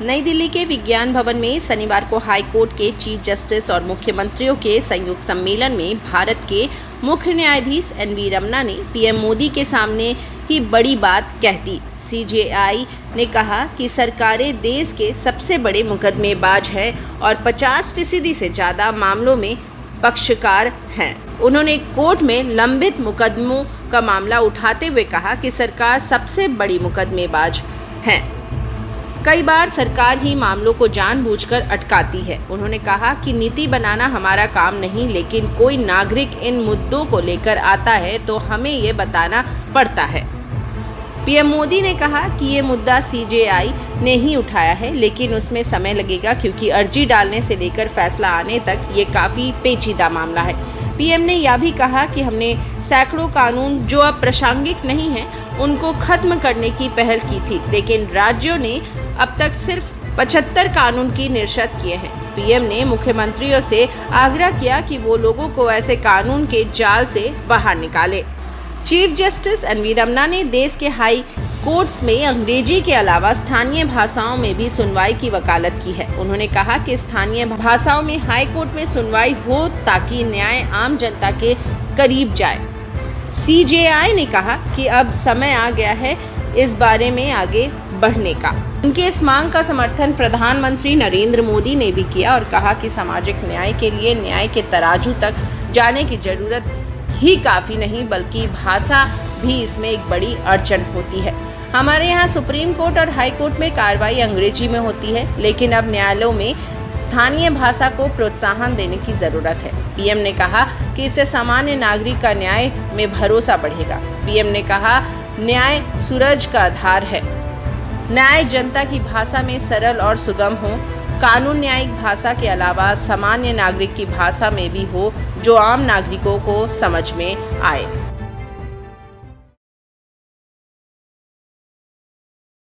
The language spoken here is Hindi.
नई दिल्ली के विज्ञान भवन में शनिवार को हाई कोर्ट के चीफ जस्टिस और मुख्यमंत्रियों के संयुक्त सम्मेलन में भारत के मुख्य न्यायाधीश एनवी रमन्ना ने पीएम मोदी के सामने ही बड़ी बात कह दी। सीजेआई ने कहा कि सरकारें देश के सबसे बड़े मुकदमेबाज है और 50% से ज़्यादा मामलों में पक्षकार हैं। उन्होंने कोर्ट में लंबित मुकदमों का मामला उठाते हुए कहा कि सरकार सबसे बड़ी मुकदमेबाज है। कई बार सरकार ही मामलों को जानबूझकर अटकाती है। उन्होंने कहा कि नीति बनाना हमारा काम नहीं, लेकिन कोई नागरिक इन मुद्दों को लेकर आता है तो हमें ये बताना पड़ता है। पीएम मोदी ने कहा कि ये मुद्दा सीजेआई ने ही उठाया है, लेकिन उसमें समय लगेगा क्योंकि अर्जी डालने से लेकर फैसला आने तक ये काफी पेचीदा मामला है। पीएम ने यह भी कहा कि हमने सैकड़ों कानून जो अब प्रासंगिक नहीं हैं, उनको खत्म करने की पहल की थी, लेकिन राज्यों ने अब तक सिर्फ 75 कानून की निरस्त किए हैं। पीएम ने मुख्यमंत्रियों से आग्रह किया कि वो लोगों को ऐसे कानून के जाल से बाहर निकाले। चीफ जस्टिस एनवी रमन्ना ने देश के हाई कोर्ट्स में अंग्रेजी के अलावा स्थानीय भाषाओं में भी सुनवाई की वकालत की है। उन्होंने कहा कि स्थानीय भाषाओं में हाई कोर्ट में सुनवाई हो ताकि न्याय आम जनता के करीब जाए। सीजेआई ने कहा कि अब समय आ गया है इस बारे में आगे बढ़ने का। उनके इस मांग का समर्थन प्रधानमंत्री नरेंद्र मोदी ने भी किया और कहा कि सामाजिक न्याय के लिए न्याय के तराजू तक जाने की जरूरत ही काफी नहीं, बल्कि भाषा भी इसमें एक बड़ी अड़चन होती है। हमारे यहाँ सुप्रीम कोर्ट और हाई कोर्ट में कार्रवाई अंग्रेजी में होती है, लेकिन अब न्यायालयों में स्थानीय भाषा को प्रोत्साहन देने की जरूरत है। पीएम ने कहा कि इससे सामान्य नागरिक का न्याय में भरोसा बढ़ेगा। पीएम ने कहा, न्याय सूरज का आधार है। न्याय जनता की भाषा में सरल और सुगम हो। कानून न्यायिक भाषा के अलावा सामान्य नागरिक की भाषा में भी हो, जो आम नागरिकों को समझ में आए।